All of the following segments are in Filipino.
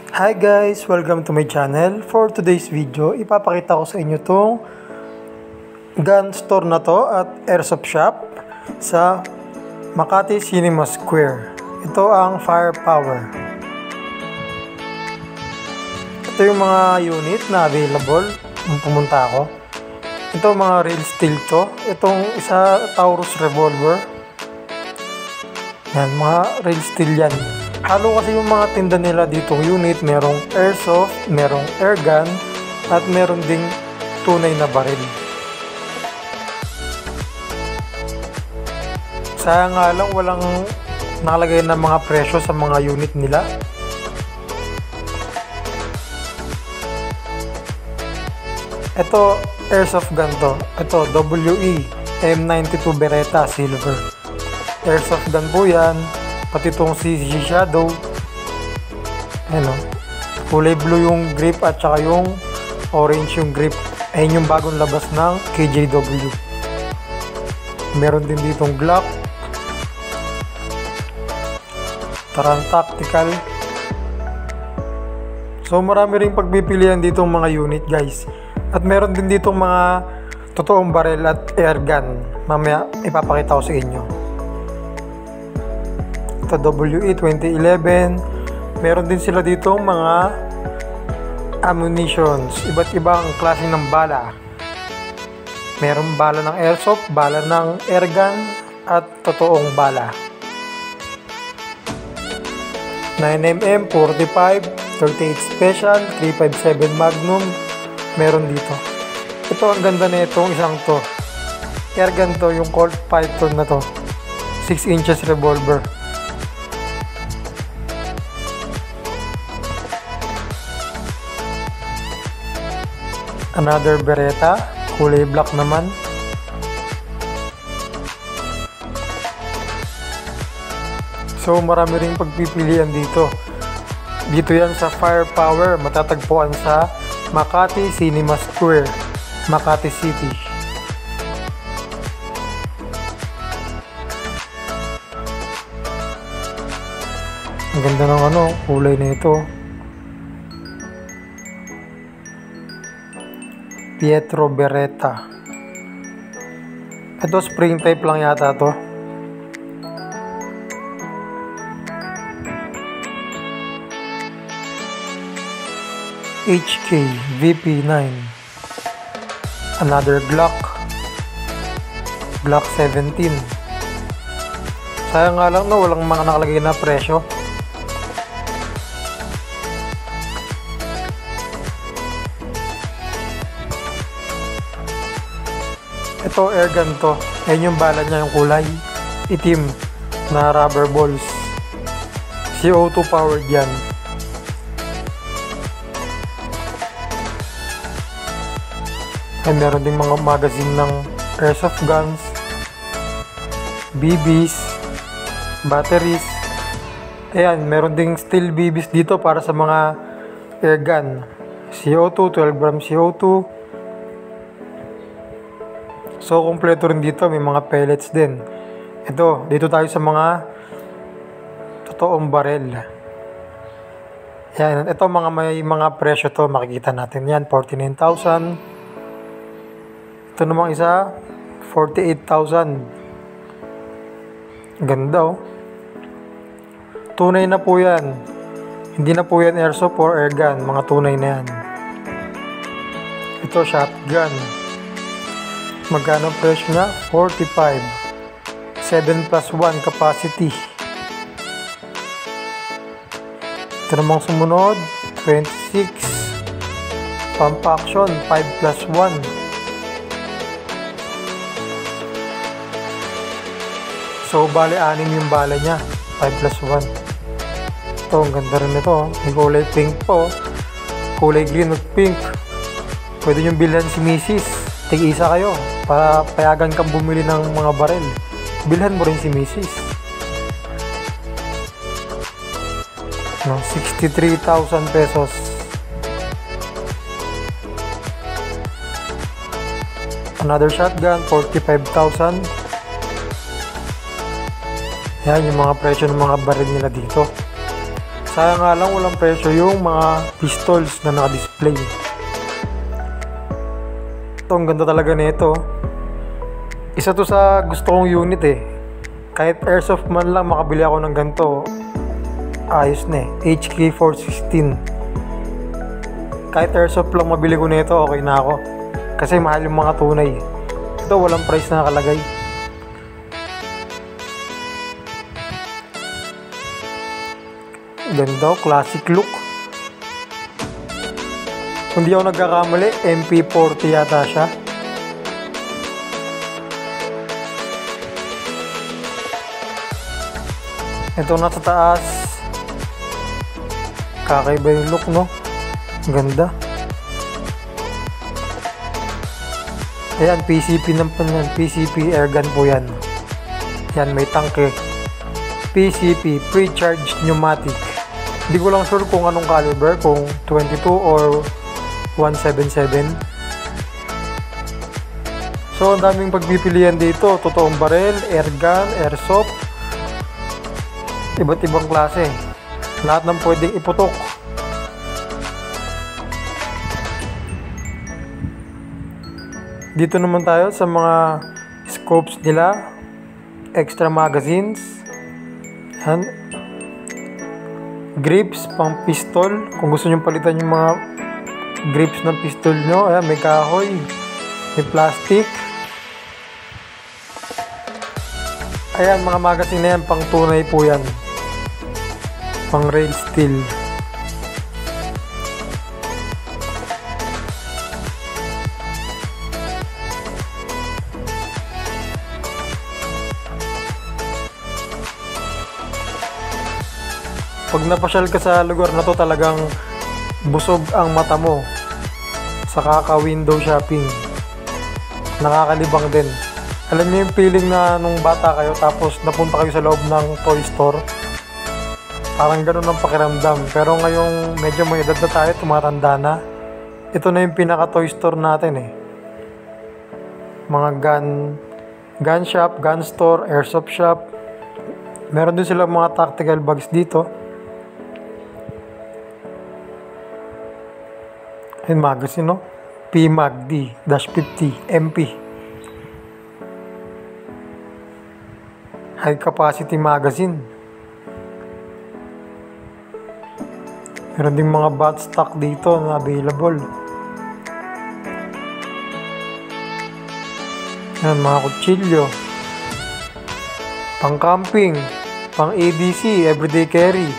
Hi guys! Welcome to my channel. For today's video, ipapakita ko sa inyo tong gun store na to at airsoft shop sa Makati Cinema Square. Ito ang Firepower. Ito yung mga unit na available kung pumunta ako. Ito mga real steel to. Itong isa Taurus revolver. Yan, mga real steel yan. Halo kasi yung mga tinda nila ditong unit. Merong airsoft, merong airgun, at meron ding tunay na baril. Sayang nga lang walang nakalagay na mga presyo sa mga unit nila. Ito airsoft gun to. Ito WE M92 Beretta Silver. Airsoft gun po yan. Pati itong CZ Shadow. Ayan o. Kulay blue yung grip at saka yung orange yung grip. Ayan yung bagong labas ng KJW. Meron din ditong Glock. Taran Tactical. So marami rin pagpipilian ditong mga unit guys. At meron din ditong mga totoong baril at airgun. Mamaya ipapakita ko sa inyo. Ito WE 2011. Meron din sila ditong mga ammunitions. Iba't ibang klase ng bala. Meron bala ng airsoft, bala ng airgun, at totoong bala. 9mm, 45, 38 Special, 357 Magnum. Meron dito. Ito ang ganda na itong isang to. Airgun to, yung Colt Python na to. 6 inches revolver. Another Beretta, kulay black naman. So marami ring pagpipilian dito. Dito yan sa Firepower, matatagpuan sa Makati Cinema Square, Makati City. Ang ganda ng kulay na ito. Pietro Beretta. Ito spring type lang yata to. HK VP9. Another Glock 17. Sayang nga lang na walang mga nakalagay na presyo. Ito airgun to. Ayan yung bala niya, yung kulay itim na rubber balls. CO2 powered yan. Ay meron ding mga magazine ng airsoft guns, BBs, batteries. Ayan, meron ding steel BBs dito para sa mga airgun. CO2, 12 gram CO2. So, kompleto rin dito. May mga pellets din. Dito tayo sa mga totoong baril. Yan. Ito may mga presyo to. Makikita natin yan. 49,000. Ito namang isa. 48,000. Ganda oh. Tunay na po yan. Hindi na po yan airsoft or airgun. Mga tunay na yan. Ito shotgun. Magkano presyo na? 45. 7+1 capacity. Ito namang sumunod. 26. Pump action. 5+1. So, bali 6 yung bala niya. 5+1. Ito, ang ganda rin ito. May kulay pink po. Kulay green at pink. Pwede nyo bilhan si Mrs. Tig-isa kayo. Para payagan kang bumili ng mga baril. Bilhan mo rin si Mrs. 63,000 pesos. Another shotgun, 45,000. Yan yung mga presyo ng mga baril nila dito. Sayang nga lang walang presyo yung mga pistols na naka-display. Ito, ang ganda talaga nito. Isa to sa gusto kong unit eh. Kahit airsoft man lang makabili ako ng ganito, ayos na eh. HK416. Kahit airsoft lang mabili ko nito, okay na ako. Kasi mahal yung mga tunay. Ito, walang price na nakalagay. Ganda, classic look. Kung di ako nagkakamali, MP40 yata siya. Ito na sa taas. Kakaiba yung look, no? Ganda. Ayan, PCP naman yan. PCP airgun po yan. Yan, may tangke. PCP, pre-charged pneumatic. Hindi ko lang sure kung anong caliber, kung 22 or 177. So, ang daming pagpipilian dito. Totoong barrel, airgun, airsoft. Iba't ibang klase. Lahat ng pwedeng iputok. Dito naman tayo sa mga scopes nila. Extra magazines. Yan. Grips pang pistol. Kung gusto nyo palitan yung mga grips ng pistol nyo, ayan, may kahoy, may plastic. Ayan, mga magazine na yan, pang tunay po yan. Pang rail steel. Pag napasyal ka sa lugar na to, talagang busog ang mata mo sa kaka-window shopping. Nakakalibang din. Alam niyo yung feeling na nung bata kayo tapos napunta kayo sa loob ng toy store? Parang ganun ang pakiramdam. Pero ngayong medyo may edad na tayo, tumatanda na. Ito na yung pinaka-toy store natin eh. Mga gun shop, gun store, airsoft shop. Meron din sila mga tactical bags dito. Yung magazine, no? PMAG-D-50 MP. High capacity magazine. Meron din mga bat stock dito na available. Yan, mga kutsilyo. Pang camping, pang ADC, everyday carry.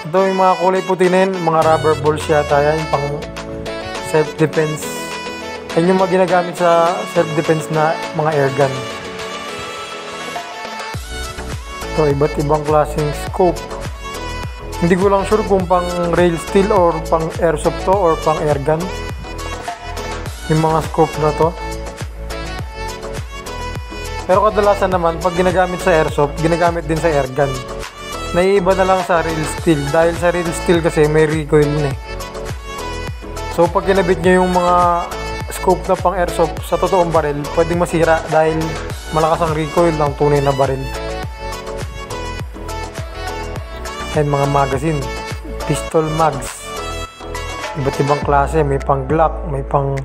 Ito yung mga kulay puti na yun, mga rubber balls yata yan, pang self-defense. Yan yung mga ginagamit sa self-defense na mga airgun. Ito, iba't ibang klaseng scope. Hindi ko lang sure kung pang rail steel or pang airsoft to or pang airgun. Yung mga scope na to. Pero kadalasan naman, pag ginagamit sa airsoft, ginagamit din sa airgun. Naiiba na lang sa rail steel. Dahil sa rail steel kasi may recoil na eh. So pag kinabit nyo yung mga scope na pang airsoft sa totoong baril, pwedeng masira dahil malakas ang recoil ng tunay na baril. Ayan, mga magazine. Pistol mags. Iba't ibang klase. May pang Glock, may pang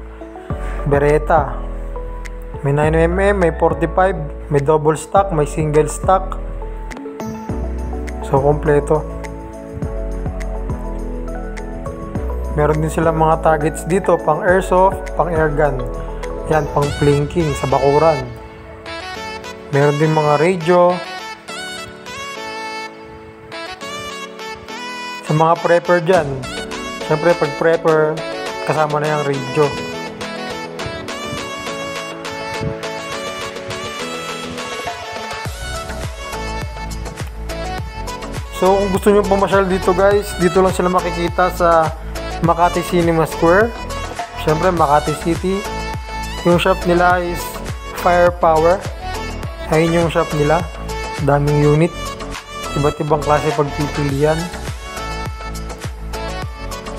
Beretta. May 9mm, may 45, may double stock, may single stock. So, kompleto. Meron din sila mga targets dito, pang airsoft, pang airgun. Yan, pang plinking sa bakuran. Meron din mga radio. Sa mga prepper dyan, syempre pag prepper, kasama na yung radio. So kung gusto nyo pumasyal dito guys, dito lang sila makikita sa Makati Cinema Square. Siyempre Makati City. Yung shop nila is Firepower. Ayun yung shop nila. Daming unit. Iba't ibang klase pagpipilian.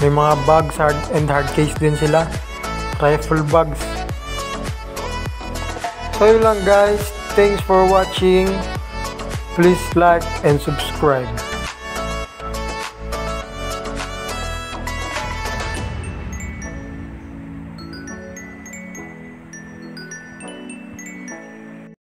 May mga bags and hard case din sila. Rifle bags. So yun lang guys. Thanks for watching. Please like and subscribe.